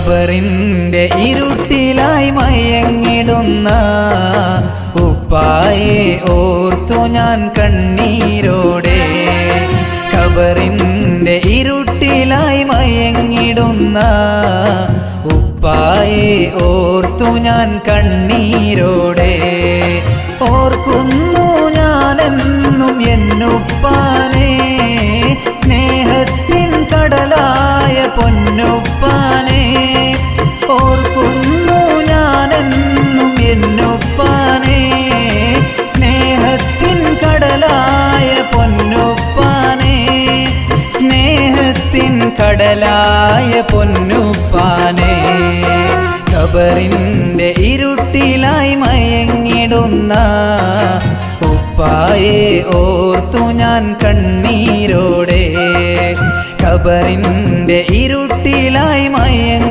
ഖബറിന്റെ ഇരുട്ടിലായി മയങ്ങിടുന്ന ഉപ്പായെ ഓർത്തു ഞാൻ കണ്ണീരോടെ. ഖബറിന്റെ ഇരുട്ടിലായി മയങ്ങിടുന്ന ഉപ്പായെ ഓർത്തു ഞാൻ കണ്ണീരോടെ. ഓർക്കുന്നു ഞാനെന്നും എന്നുപ്പാനെ, സ്നേഹത്തിൻ കടലായ പൊന്നുപ്പാനെ. ഓർക്കുന്നു ഞാനെന്നും എന്നുപ്പാനെ, സ്നേഹത്തിൻ കടലായ പൊന്നുപ്പാനെ, സ്നേഹത്തിൻ കടലായ പൊന്നുപ്പാനെ. ഖബറിന്റെ ഇരുട്ടിലായി മയങ്ങിടുന്ന ഉപ്പായെ ഓർത്തു ഞാൻ കണ്ണീരോടെ. ഖബറിന്റെ ഇരുട്ടിലായി മയങ്ങി